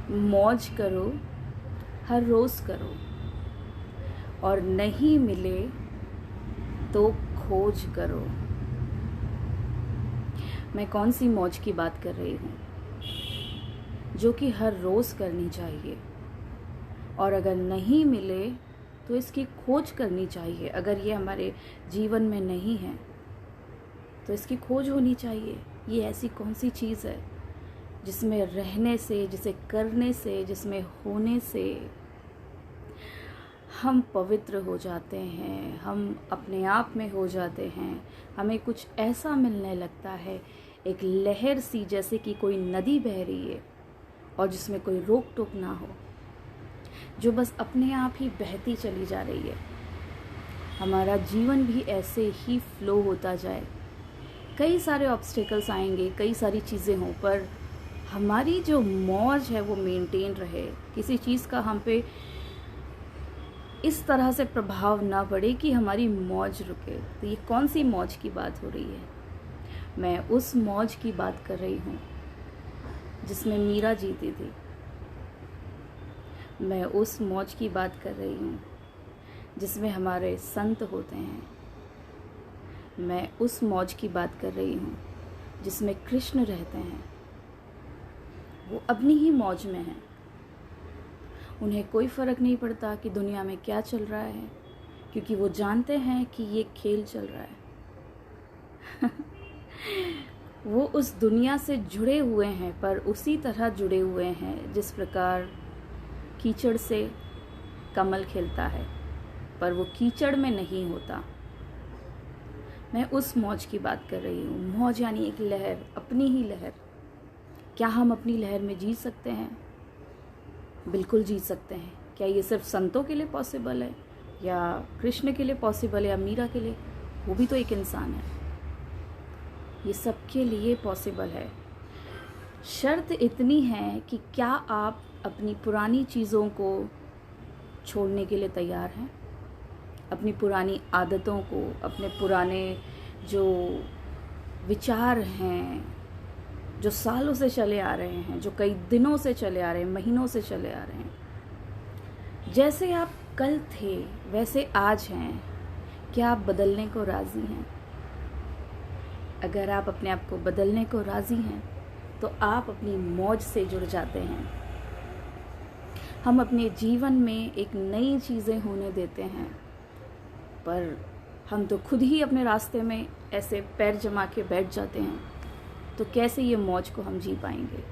मौज करो, हर रोज़ करो, और नहीं मिले तो खोज करो। मैं कौन सी मौज की बात कर रही हूँ? जो कि हर रोज़ करनी चाहिए, और अगर नहीं मिले तो इसकी खोज करनी चाहिए। अगर ये हमारे जीवन में नहीं है तो इसकी खोज होनी चाहिए। ये ऐसी कौन सी चीज़ है जिसमें रहने से, जिसे करने से, जिसमें होने से हम पवित्र हो जाते हैं, हम अपने आप में हो जाते हैं, हमें कुछ ऐसा मिलने लगता है, एक लहर सी, जैसे कि कोई नदी बह रही है और जिसमें कोई रोक टोक ना हो, जो बस अपने आप ही बहती चली जा रही है। हमारा जीवन भी ऐसे ही फ्लो होता जाए। कई सारे ऑब्स्टेकल्स आएंगे, कई सारी चीज़ें हों, पर हमारी जो मौज है वो मेंटेन रहे। किसी चीज़ का हम पे इस तरह से प्रभाव ना पड़े कि हमारी मौज रुके। तो ये कौन सी मौज की बात हो रही है? मैं उस मौज की बात कर रही हूँ जिसमें मीरा जीती थी। मैं उस मौज की बात कर रही हूँ जिसमें हमारे संत होते हैं। मैं उस मौज की बात कर रही हूँ जिसमें कृष्ण रहते हैं। वो अपनी ही मौज में हैं। उन्हें कोई फ़र्क नहीं पड़ता कि दुनिया में क्या चल रहा है, क्योंकि वो जानते हैं कि ये खेल चल रहा है। वो उस दुनिया से जुड़े हुए हैं, पर उसी तरह जुड़े हुए हैं जिस प्रकार कीचड़ से कमल खिलता है, पर वो कीचड़ में नहीं होता। मैं उस मौज की बात कर रही हूँ। मौज यानी एक लहर, अपनी ही लहर। क्या हम अपनी लहर में जी सकते हैं? बिल्कुल जी सकते हैं। क्या ये सिर्फ संतों के लिए पॉसिबल है, या कृष्ण के लिए पॉसिबल है, या मीरा के लिए? वो भी तो एक इंसान है। ये सबके लिए पॉसिबल है। शर्त इतनी है कि क्या आप अपनी पुरानी चीज़ों को छोड़ने के लिए तैयार हैं? अपनी पुरानी आदतों को, अपने पुराने जो विचार हैं, जो सालों से चले आ रहे हैं, जो कई दिनों से चले आ रहे हैं, महीनों से चले आ रहे हैं। जैसे आप कल थे वैसे आज हैं। क्या आप बदलने को राज़ी हैं? अगर आप अपने आप को बदलने को राज़ी हैं तो आप अपनी मौज से जुड़ जाते हैं। हम अपने जीवन में एक नई चीज़ें होने देते हैं, पर हम तो खुद ही अपने रास्ते में ऐसे पैर जमा के बैठ जाते हैं। तो कैसे ये मौज को हम जी पाएंगे?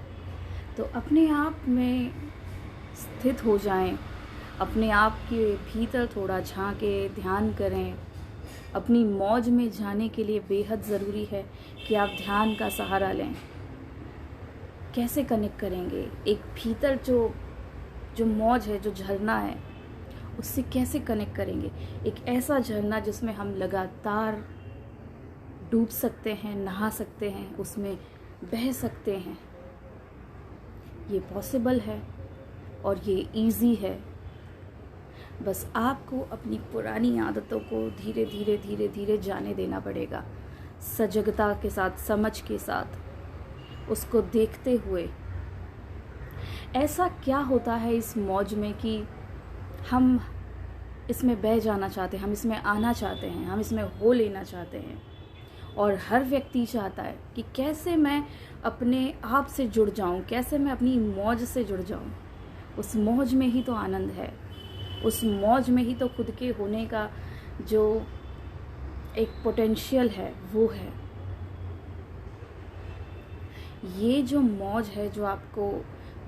तो अपने आप में स्थित हो जाएं, अपने आप के भीतर थोड़ा झांके, ध्यान करें। अपनी मौज में जाने के लिए बेहद ज़रूरी है कि आप ध्यान का सहारा लें। कैसे कनेक्ट करेंगे? एक भीतर जो मौज है, जो झरना है, उससे कैसे कनेक्ट करेंगे? एक ऐसा झरना जिसमें हम लगातार डूब सकते हैं, नहा सकते हैं, उसमें बह सकते हैं। ये पॉसिबल है और ये इजी है। बस आपको अपनी पुरानी आदतों को धीरे धीरे धीरे धीरे जाने देना पड़ेगा, सजगता के साथ, समझ के साथ, उसको देखते हुए। ऐसा क्या होता है इस मौज में कि हम इसमें बह जाना चाहते हैं, हम इसमें आना चाहते हैं, हम इसमें हो लेना चाहते हैं। और हर व्यक्ति चाहता है कि कैसे मैं अपने आप से जुड़ जाऊं, कैसे मैं अपनी मौज से जुड़ जाऊं। उस मौज में ही तो आनंद है, उस मौज में ही तो खुद के होने का जो एक पोटेंशियल है वो है। ये जो मौज है जो आपको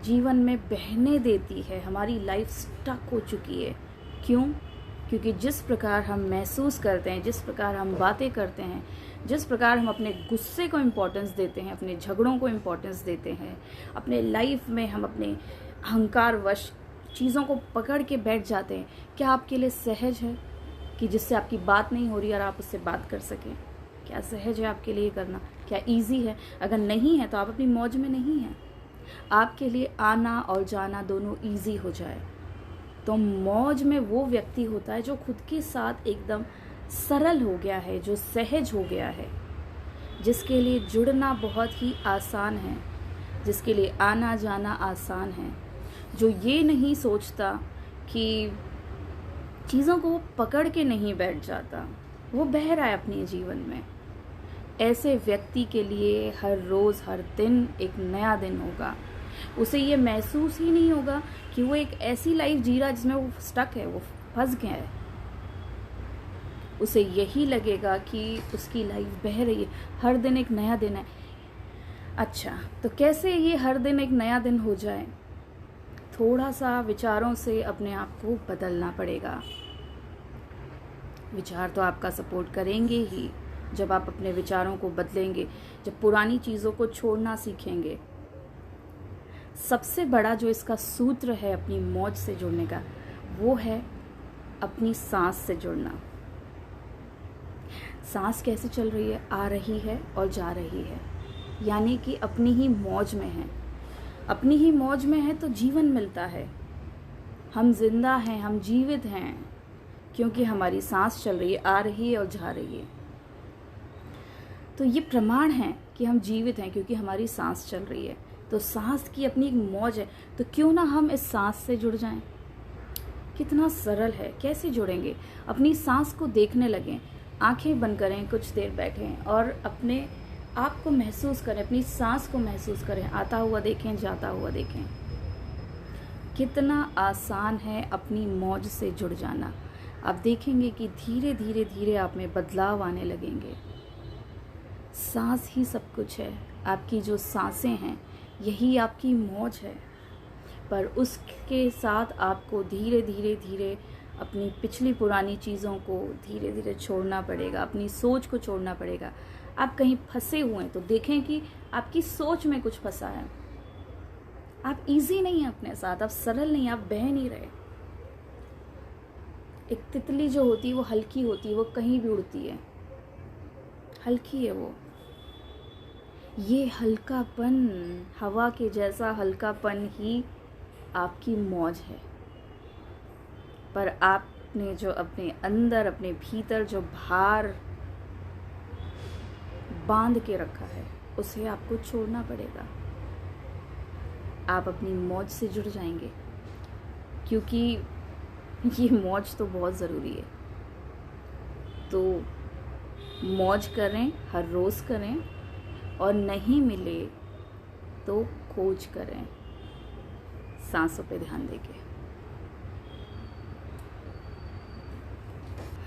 जीवन में बहने देती है। हमारी लाइफ स्टक हो चुकी है। क्यों? क्योंकि जिस प्रकार हम महसूस करते हैं, जिस प्रकार हम बातें करते हैं, जिस प्रकार हम अपने गुस्से को इम्पोर्टेंस देते हैं, अपने झगड़ों को इम्पोर्टेंस देते हैं, अपने लाइफ में हम अपने अहंकारवश चीज़ों को पकड़ के बैठ जाते हैं। क्या आपके लिए सहज है कि जिससे आपकी बात नहीं हो रही और आप उससे बात कर सकें? क्या सहज है आपके लिए करना? क्या इजी है? अगर नहीं है तो आप अपनी मौज में नहीं हैं। आपके लिए आना और जाना दोनों इजी हो जाए तो मौज में वो व्यक्ति होता है जो खुद के साथ एकदम सरल हो गया है, जो सहज हो गया है, जिसके लिए जुड़ना बहुत ही आसान है, जिसके लिए आना जाना आसान है, जो ये नहीं सोचता कि चीज़ों को वो पकड़ के नहीं बैठ जाता, वो बह रहा है अपने जीवन में। ऐसे व्यक्ति के लिए हर रोज़ हर दिन एक नया दिन होगा। उसे ये महसूस ही नहीं होगा कि वो एक ऐसी लाइफ जी रहा है जिसमें वो स्टक है, वो फंस गया है। उसे यही लगेगा कि उसकी लाइफ बह रही है, हर दिन एक नया दिन है। अच्छा, तो कैसे ये हर दिन एक नया दिन हो जाए? थोड़ा सा विचारों से अपने आप को बदलना पड़ेगा। विचार तो आपका सपोर्ट करेंगे ही जब आप अपने विचारों को बदलेंगे, जब पुरानी चीज़ों को छोड़ना सीखेंगे। सबसे बड़ा जो इसका सूत्र है अपनी मौज से जुड़ने का, वो है अपनी सांस से जुड़ना। सांस कैसे चल रही है? आ रही है और जा रही है, यानी कि अपनी ही मौज में है। अपनी ही मौज में है तो जीवन मिलता है। हम जिंदा हैं, हम जीवित हैं, क्योंकि हमारी सांस चल रही है, आ रही है और जा रही है। तो ये प्रमाण है कि हम जीवित हैं क्योंकि हमारी सांस चल रही है। तो सांस की अपनी एक मौज है, तो क्यों ना हम इस सांस से जुड़ जाएं। कितना सरल है, कैसे जुड़ेंगे? अपनी सांस को देखने लगें, आंखें बंद करें, कुछ देर बैठें और अपने आप को महसूस करें, अपनी सांस को महसूस करें। आता हुआ देखें, जाता हुआ देखें। कितना आसान है अपनी मौज से जुड़ जाना। आप देखेंगे कि धीरे धीरे धीरे आप में बदलाव आने लगेंगे। सांस ही सब कुछ है। आपकी जो सांसें हैं यही आपकी मौज है, पर उसके साथ आपको धीरे धीरे धीरे अपनी पिछली पुरानी चीज़ों को धीरे धीरे छोड़ना पड़ेगा, अपनी सोच को छोड़ना पड़ेगा। आप कहीं फंसे हुए हैं तो देखें कि आपकी सोच में कुछ फंसा है। आप इजी नहीं हैं अपने साथ, आप सरल नहीं, आप बह नहीं रहे। एक तितली जो होती है वो हल्की होती है, वो कहीं भी उड़ती है, हल्की है वो। ये हल्कापन, हवा के जैसा हल्कापन ही आपकी मौज है। पर आपने जो अपने अंदर, अपने भीतर जो भार बांध के रखा है, उसे आपको छोड़ना पड़ेगा। आप अपनी मौज से जुड़ जाएंगे, क्योंकि ये मौज तो बहुत ज़रूरी है। तो मौज करें, हर रोज़ करें, और नहीं मिले तो खोज करें। सांसों पे ध्यान देके।